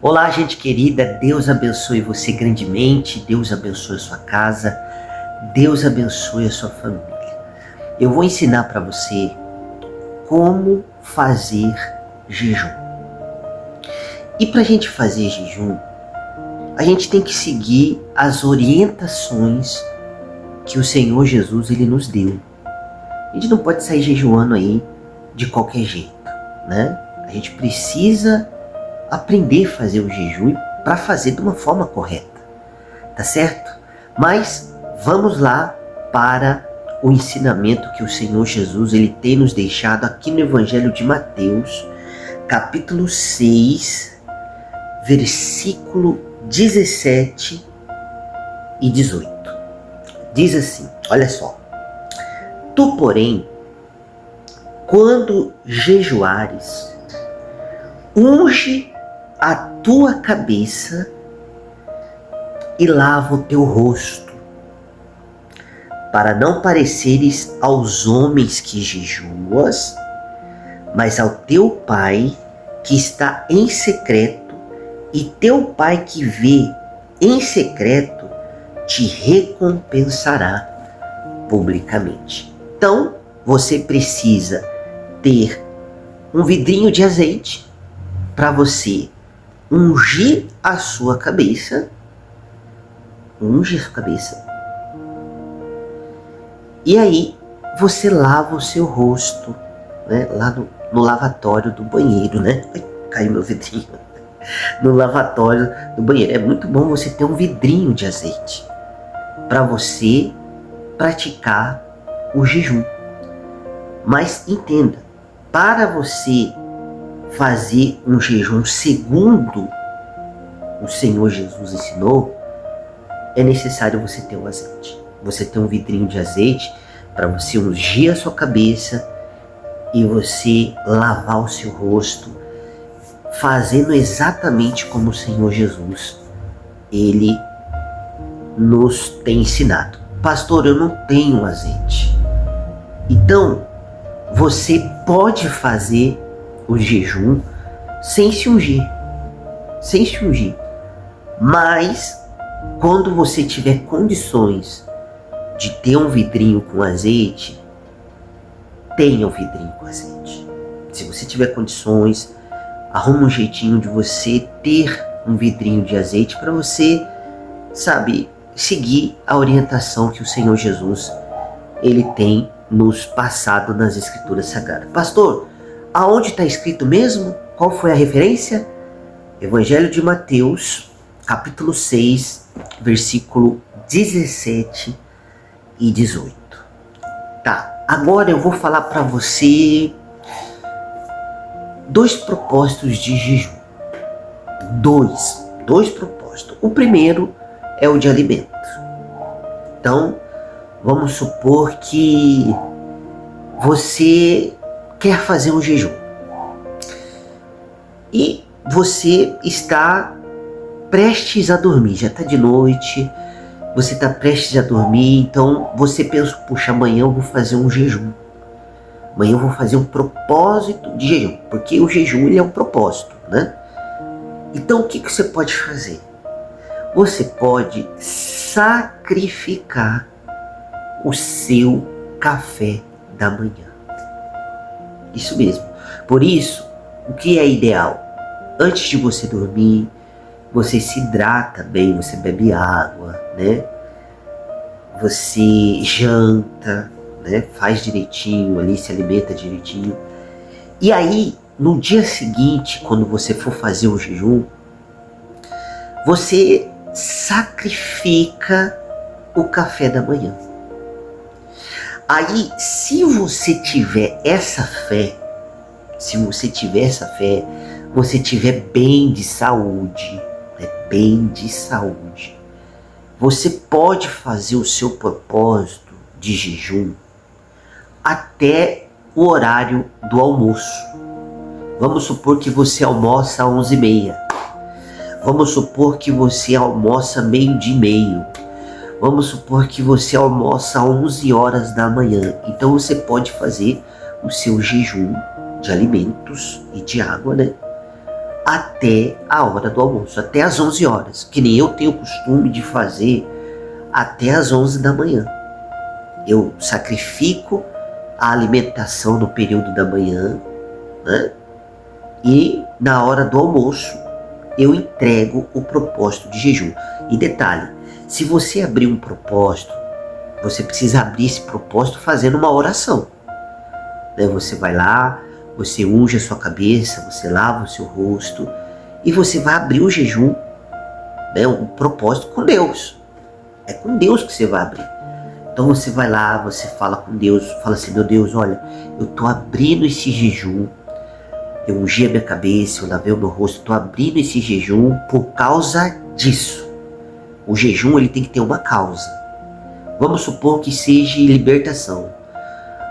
Olá, gente querida, Deus abençoe você grandemente, Deus abençoe a sua casa, Deus abençoe a sua família. Eu vou ensinar para você como fazer jejum. E para a gente fazer jejum, a gente tem que seguir as orientações que o Senhor Jesus ele nos deu. A gente não pode sair jejuando aí de qualquer jeito, né? A gente precisa aprender a fazer o jejum para fazer de uma forma correta, tá certo? Mas vamos lá para o ensinamento que o Senhor Jesus ele tem nos deixado aqui no Evangelho de Mateus, capítulo 6, versículo 17 e 18. Diz assim, olha só: Tu, porém, quando jejuares, unge a tua cabeça e lava o teu rosto, para não pareceres aos homens que jejuas, mas ao teu Pai que está em secreto, e teu Pai que vê em secreto te recompensará publicamente. Então, você precisa ter um vidrinho de azeite para você ungir a sua cabeça. Unge a sua cabeça. E aí você lava o seu rosto, né? Lá no lavatório do banheiro, né? Ai, caiu meu vidrinho. No lavatório do banheiro. É muito bom você ter um vidrinho de azeite para você praticar o jejum. Mas entenda, para você fazer um jejum segundo o Senhor Jesus ensinou, é necessário você ter o azeite. Você ter um vidrinho de azeite para você ungir a sua cabeça e você lavar o seu rosto, fazendo exatamente como o Senhor Jesus ele nos tem ensinado. Pastor, eu não tenho azeite. Então, você pode fazer o jejum sem se ungir. Mas, quando você tiver condições de ter um vidrinho com azeite, tenha um vidrinho com azeite. Se você tiver condições, arruma um jeitinho de você ter um vidrinho de azeite para você, seguir a orientação que o Senhor Jesus ele tem nos passado nas Escrituras Sagradas. Pastor, aonde está escrito mesmo? Qual foi a referência? Evangelho de Mateus, capítulo 6, versículo 17 e 18. Tá, agora eu vou falar para você dois propósitos de jejum. Dois propósitos. O primeiro é o de alimento. Então, vamos supor que você quer fazer um jejum e você está prestes a dormir, já está de noite, você está prestes a dormir, então você pensa, puxa, amanhã eu vou fazer um jejum, amanhã eu vou fazer um propósito de jejum, porque o jejum ele é um propósito, né? Então o que você pode fazer? Você pode sacrificar o seu café da manhã. Isso mesmo. Por isso, o que é ideal? Antes de você dormir, você se hidrata bem, você bebe água, né? Você janta, né? Faz direitinho ali, se alimenta direitinho. E aí, no dia seguinte, quando você for fazer o jejum, você sacrifica o café da manhã. Aí, se você tiver essa fé, você tiver bem de saúde, você pode fazer o seu propósito de jejum até o horário do almoço. Vamos supor que você almoça às 11h30. Vamos supor que você almoça 12h30. Vamos supor que você almoça às 11h da manhã. Então você pode fazer o seu jejum de alimentos e de água, né? até a hora do almoço, até às 11 horas, que nem eu tenho o costume de fazer até às 11 da manhã. Eu sacrifico a alimentação no período da manhã, né? E na hora do almoço eu entrego o propósito de jejum. E detalhe, se você abrir um propósito, você precisa abrir esse propósito fazendo uma oração, né? Você vai lá, você unge a sua cabeça, você lava o seu rosto e você vai abrir o jejum, né? Um propósito com Deus. É com Deus que você vai abrir. Então você vai lá, você fala com Deus, fala assim: meu Deus, olha, eu estou abrindo esse jejum, eu ungi a minha cabeça, eu lavei o meu rosto, estou abrindo esse jejum por causa disso. O jejum, ele tem que ter uma causa. Vamos supor que seja libertação.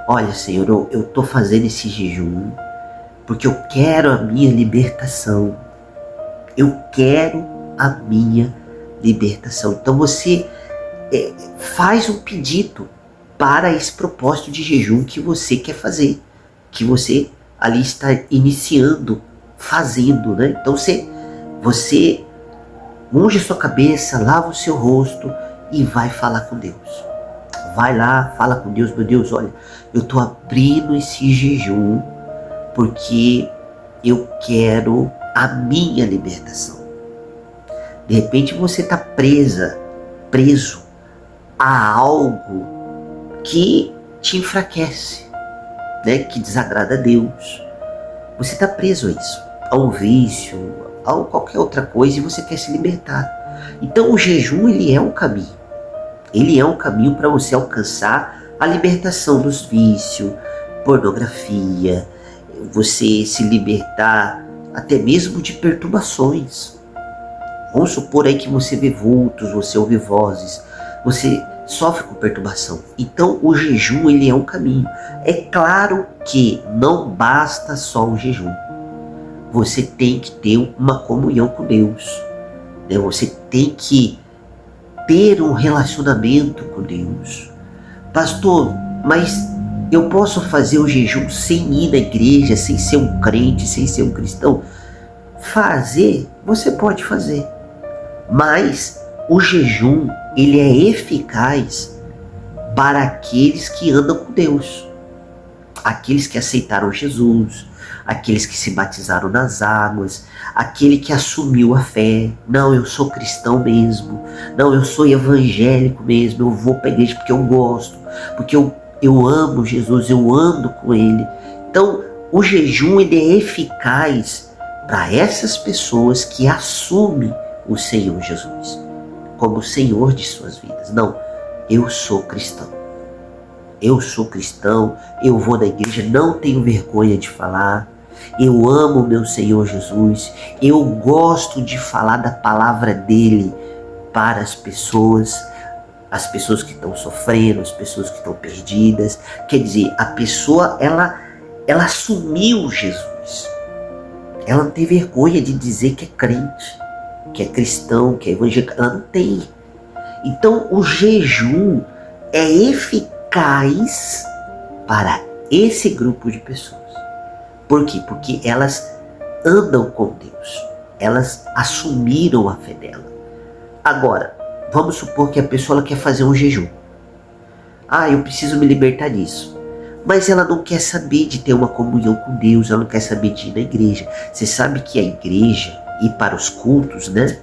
Olha, Senhor, eu estou fazendo esse jejum porque eu quero a minha libertação. Eu quero a minha libertação. Então você faz um pedido para esse propósito de jejum que você quer fazer, que você ali está iniciando, fazendo, né? Então você unge a sua cabeça, lava o seu rosto e vai falar com Deus. Vai lá, fala com Deus: meu Deus, olha, eu estou abrindo esse jejum porque eu quero a minha libertação. De repente você está preso a algo que te enfraquece, né? Que desagrada a Deus. Você está preso a isso, a um vício, a qualquer outra coisa, e você quer se libertar. Então o jejum, ele é um caminho. Ele é um caminho para você alcançar a libertação dos vícios, pornografia, você se libertar até mesmo de perturbações. Vamos supor aí que você vê vultos, você ouve vozes, você sofre com perturbação. Então o jejum, ele é um caminho. É claro que não basta só o jejum. Você tem que ter uma comunhão com Deus, né? Você tem que ter um relacionamento com Deus. Pastor, mas eu posso fazer o jejum sem ir na igreja, sem ser um crente, sem ser um cristão? Fazer, você pode fazer. Mas o jejum, ele é eficaz para aqueles que andam com Deus. Aqueles que aceitaram Jesus, aqueles que se batizaram nas águas, aquele que assumiu a fé. Não, eu sou cristão mesmo. Não, eu sou evangélico mesmo. Eu vou para a igreja porque eu gosto, porque eu amo Jesus, eu ando com Ele. Então, o jejum, ele é eficaz para essas pessoas que assumem o Senhor Jesus como o Senhor de suas vidas. Não, eu sou cristão. Eu sou cristão, eu vou na igreja, não tenho vergonha de falar. Eu amo meu Senhor Jesus. Eu gosto de falar da palavra dele para as pessoas que estão sofrendo, as pessoas que estão perdidas. Quer dizer, a pessoa, ela assumiu Jesus. Ela não tem vergonha de dizer que é crente, que é cristão, que é evangélico. Ela não tem. Então o jejum é eficaz para esse grupo de pessoas. Por quê? Porque elas andam com Deus. Elas assumiram a fé dela. Agora, vamos supor que a pessoa ela quer fazer um jejum. Eu preciso me libertar disso. Mas ela não quer saber de ter uma comunhão com Deus, ela não quer saber de ir na igreja. Você sabe que a igreja, ir para os cultos, né?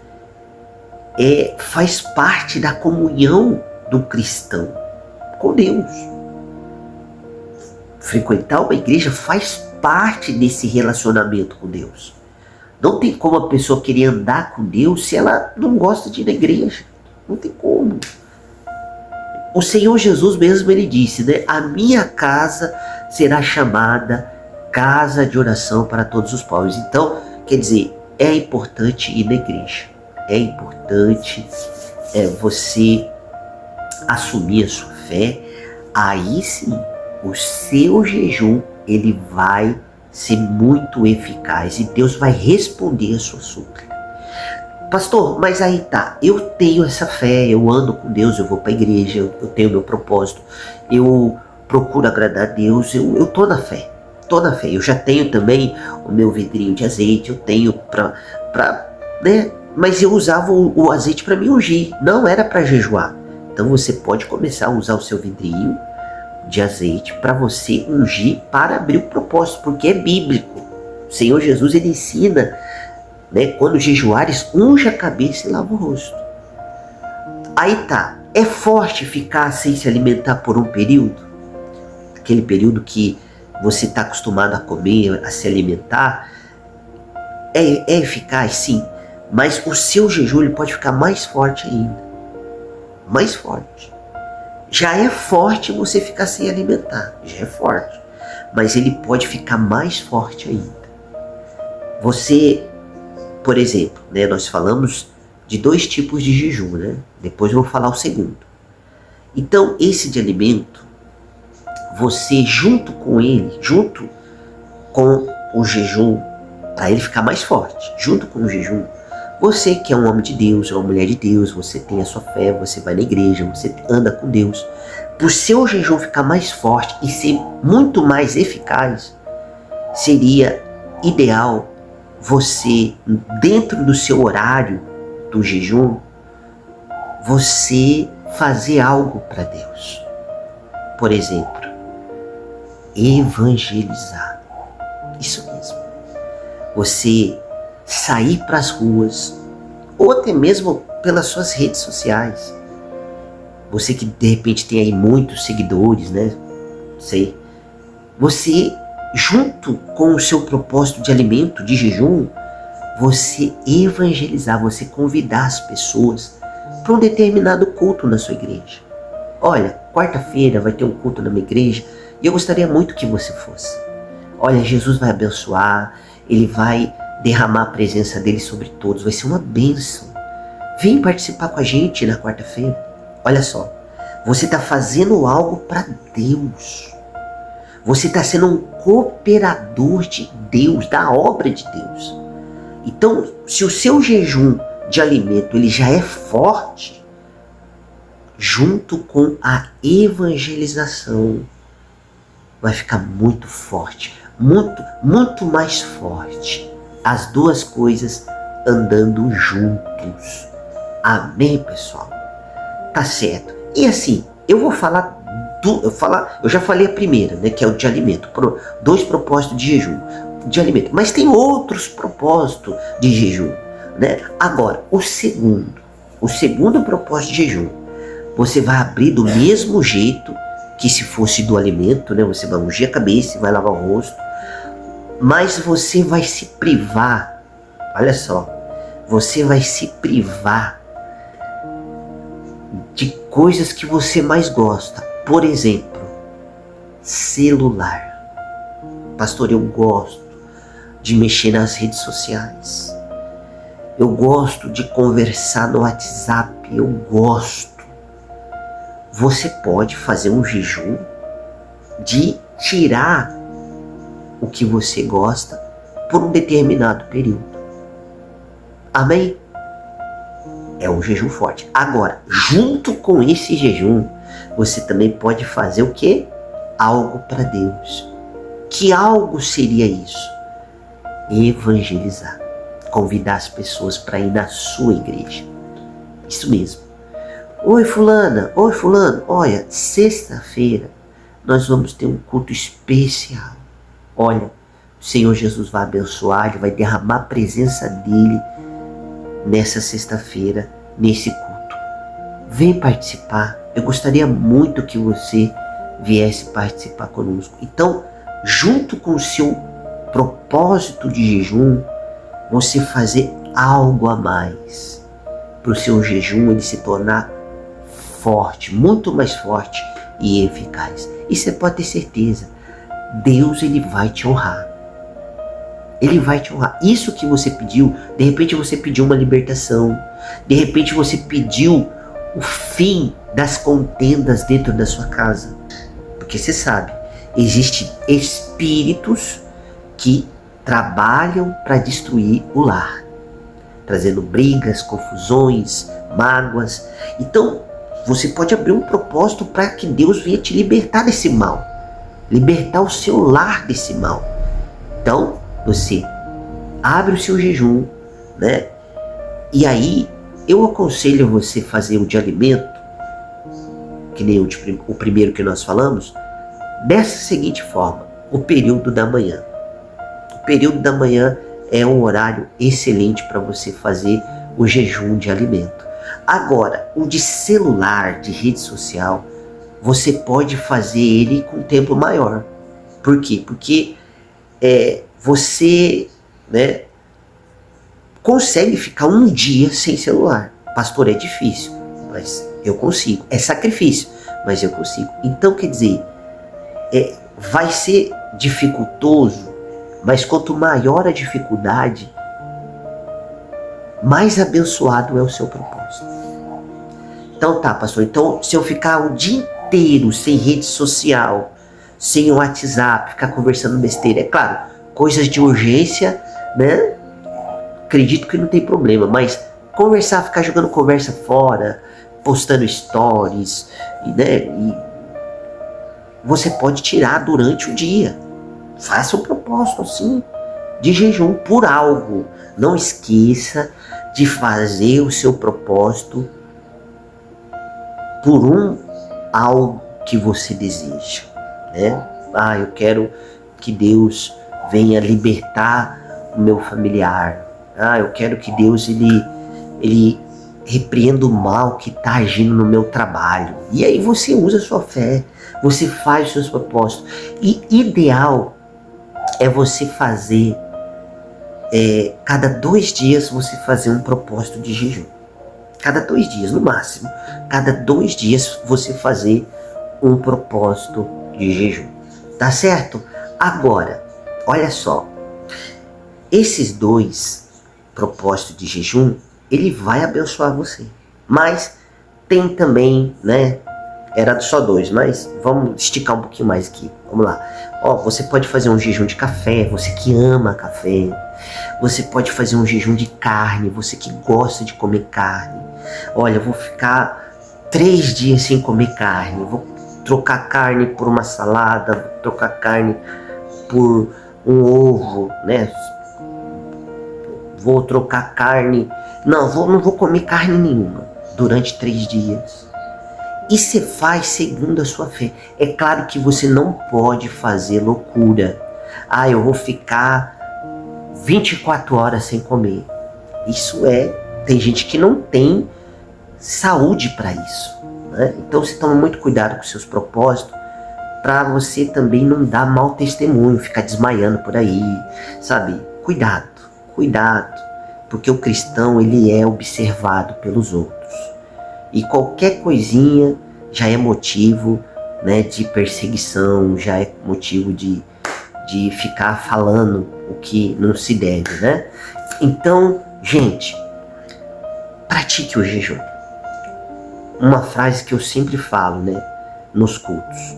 Faz parte da comunhão do cristão com Deus. Frequentar uma igreja faz parte desse relacionamento com Deus. Não tem como a pessoa querer andar com Deus se ela não gosta de ir na igreja. Não tem como. O Senhor Jesus mesmo, ele disse, né? A minha casa será chamada casa de oração para todos os povos. Então, quer dizer, é importante ir na igreja. É importante você assumir a sua fé. Aí sim, o seu jejum, ele vai ser muito eficaz e Deus vai responder a sua súplica. Pastor, mas aí tá, eu tenho essa fé, eu ando com Deus, eu vou para a igreja, eu tenho meu propósito, eu procuro agradar a Deus, eu tô na fé. tô na fé. Eu já tenho também o meu vidrinho de azeite, eu tenho né? Mas eu usava o azeite para me ungir, não era para jejuar. Então você pode começar a usar o seu vidrinho de azeite para você ungir, para abrir o propósito, porque é bíblico. O Senhor Jesus, ele ensina, né? Quando jejuares, unja a cabeça e lava o rosto. Aí tá, é forte ficar sem se alimentar por um período? Aquele período que você está acostumado a comer, a se alimentar, é eficaz, sim, mas o seu jejum ele pode ficar mais forte ainda, mais forte. Já é forte você ficar sem alimentar, já é forte, mas ele pode ficar mais forte ainda. Você, por exemplo, né, nós falamos de 2 tipos de jejum, né? Depois eu vou falar o segundo. Então, esse de alimento, você junto com ele, junto com o jejum, para ele ficar mais forte, junto com o jejum, você que é um homem de Deus, uma mulher de Deus, você tem a sua fé, você vai na igreja, você anda com Deus, para o seu jejum ficar mais forte e ser muito mais eficaz, seria ideal você, dentro do seu horário do jejum, você fazer algo para Deus. Por exemplo, evangelizar. Isso mesmo. Você sair para as ruas, ou até mesmo pelas suas redes sociais. Você que de repente tem aí muitos seguidores, né? Você, junto com o seu propósito de alimento, de jejum, você evangelizar, você convidar as pessoas para um determinado culto na sua igreja. Olha, quarta-feira vai ter um culto na minha igreja e eu gostaria muito que você fosse. Olha, Jesus vai abençoar, ele vai derramar a presença dele sobre todos, vai ser uma bênção. Vem participar com a gente na quarta-feira. Olha só, você está fazendo algo para Deus. Você está sendo um cooperador de Deus, da obra de Deus. Então, se o seu jejum de alimento ele já é forte, junto com a evangelização, vai ficar muito forte, muito mais forte. As duas coisas andando juntos. Amém, pessoal? Tá certo. E assim, eu vou falar, eu já falei a primeira, né, que é o de alimento, 2 propósitos de jejum, de alimento, mas tem outros propósitos de jejum, né? Agora, o segundo propósito de jejum, você vai abrir do mesmo jeito que se fosse do alimento, né? Você vai ungir a cabeça, vai lavar o rosto, mas você vai se privar, olha só, você vai se privar de coisas que você mais gosta. Por exemplo, celular. Pastor, eu gosto de mexer nas redes sociais. Eu gosto de conversar no WhatsApp. Eu gosto. Você pode fazer um jejum de tirar o que você gosta por um determinado período. Amém? É um jejum forte. Agora, junto com esse jejum, você também pode fazer o quê? Algo para Deus. Que algo seria isso? Evangelizar. Convidar as pessoas para ir na sua igreja. Isso mesmo. Oi fulana, oi fulano, olha, sexta-feira nós vamos ter um culto especial. Olha, o Senhor Jesus vai abençoar, ele vai derramar a presença dele nessa sexta-feira, nesse culto. Vem participar. Eu gostaria muito que você viesse participar conosco. Então, junto com o seu propósito de jejum, você fazer algo a mais para o seu jejum ele se tornar forte, muito mais forte e eficaz. E você pode ter certeza, Deus ele vai te honrar. Ele vai te honrar. Isso que você pediu, de repente você pediu uma libertação, de repente você pediu o fim das contendas dentro da sua casa. Porque você sabe, existem espíritos que trabalham para destruir o lar, trazendo brigas, confusões, mágoas. Então, você pode abrir um propósito para que Deus venha te libertar desse mal. libertar o seu lar desse mal. Então, você abre o seu jejum, né? E aí, eu aconselho você fazer o de alimento, que nem o primeiro que nós falamos, dessa seguinte forma: o período da manhã. O período da manhã é um horário excelente para você fazer o jejum de alimento. Agora, o de celular, de rede social, você pode fazer ele com tempo maior. Por quê? Porque você, né, consegue ficar um dia sem celular. Pastor, é difícil, mas eu consigo. É sacrifício, mas eu consigo. Então, quer dizer, vai ser dificultoso, mas quanto maior a dificuldade, mais abençoado é o seu propósito. Então tá, pastor, então se eu ficar o dia inteiro sem rede social, sem o WhatsApp, ficar conversando besteira, é claro, coisas de urgência, né? Acredito que não tem problema, mas conversar, ficar jogando conversa fora, postando stories, né? E você pode tirar durante o dia. Faça um propósito assim, de jejum por algo. Não esqueça de fazer o seu propósito por algo que você deseja, né? Eu quero que Deus venha libertar o meu familiar. Eu quero que Deus ele repreenda o mal que está agindo no meu trabalho. E aí você usa a sua fé, você faz os seus propósitos. E ideal é você fazer, cada 2 dias você fazer um propósito de jejum. Cada 2 dias, no máximo. Cada 2 dias você fazer um propósito de jejum. Tá certo? Agora, olha só. Esses 2 propósitos de jejum, ele vai abençoar você. Mas tem também, né? Era só 2, mas vamos esticar um pouquinho mais aqui. Vamos lá. Você pode fazer um jejum de café, você que ama café. Você pode fazer um jejum de carne, você que gosta de comer carne. Olha, eu vou ficar 3 dias sem comer carne. Vou trocar carne por uma salada, vou trocar carne por um ovo, né? Vou trocar carne. Não vou comer carne nenhuma durante 3 dias. E você faz segundo a sua fé. É claro que você não pode fazer loucura. Eu vou ficar 24 horas sem comer. Tem gente que não tem saúde para isso, né? Então você toma muito cuidado com seus propósitos, para você também não dar mau testemunho, ficar desmaiando por aí, sabe? Cuidado, porque o cristão, ele é observado pelos outros. E qualquer coisinha já é motivo, né, de perseguição, já é motivo de ficar falando o que não se deve, né? Então, gente, pratique o jejum. Uma frase que eu sempre falo, né, nos cultos: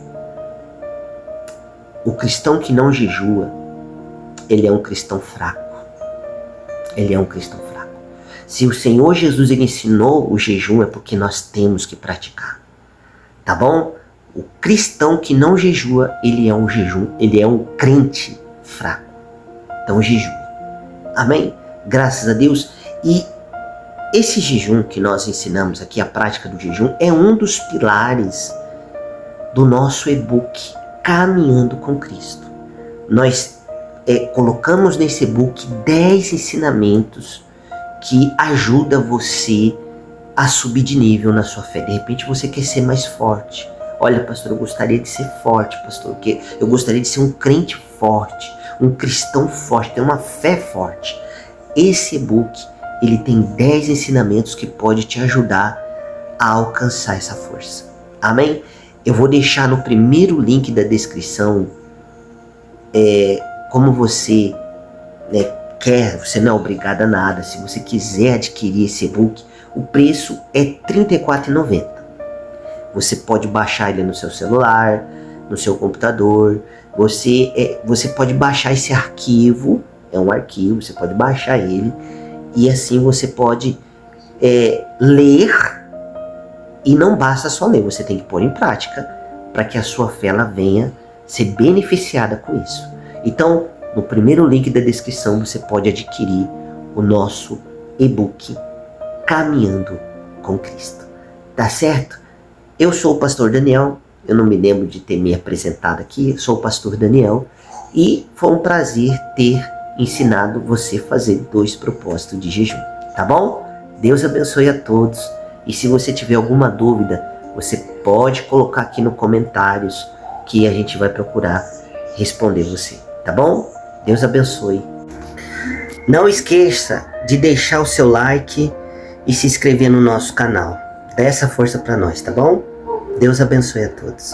o cristão que não jejua, ele é um cristão fraco. Ele é um cristão fraco. Se o Senhor Jesus, ele ensinou o jejum, é porque nós temos que praticar. Tá bom? O cristão que não jejua, ele é um crente fraco. Então jejue. Amém? Graças a Deus. E esse jejum que nós ensinamos aqui, a prática do jejum, é um dos pilares do nosso e-book Caminhando com Cristo. Nós colocamos nesse e-book 10 ensinamentos que ajudam você a subir de nível na sua fé. De repente você quer ser mais forte. Olha, pastor, eu gostaria de ser forte, pastor, porque eu gostaria de ser um crente forte, um cristão forte, ter uma fé forte. Esse e-book, ele tem 10 ensinamentos que pode te ajudar a alcançar essa força. Amém? Eu vou deixar no primeiro link da descrição como você, né, quer, você não é obrigado a nada. Se você quiser adquirir esse e-book, o preço é R$ 34,90. Você pode baixar ele no seu celular, no seu computador. Você pode baixar esse arquivo, é um arquivo, você pode baixar ele. E assim você pode ler, e não basta só ler, você tem que pôr em prática para que a sua fé ela venha ser beneficiada com isso. Então, no primeiro link da descrição você pode adquirir o nosso e-book Caminhando com Cristo. Tá certo? Eu sou o pastor Daniel, eu não me lembro de ter me apresentado aqui, sou o pastor Daniel e foi um prazer ter ensinado você a fazer 2 propósitos de jejum, tá bom? Deus abençoe a todos e se você tiver alguma dúvida, você pode colocar aqui nos comentários que a gente vai procurar responder você, tá bom? Deus abençoe. Não esqueça de deixar o seu like e se inscrever no nosso canal. Dê essa força para nós, tá bom? Deus abençoe a todos.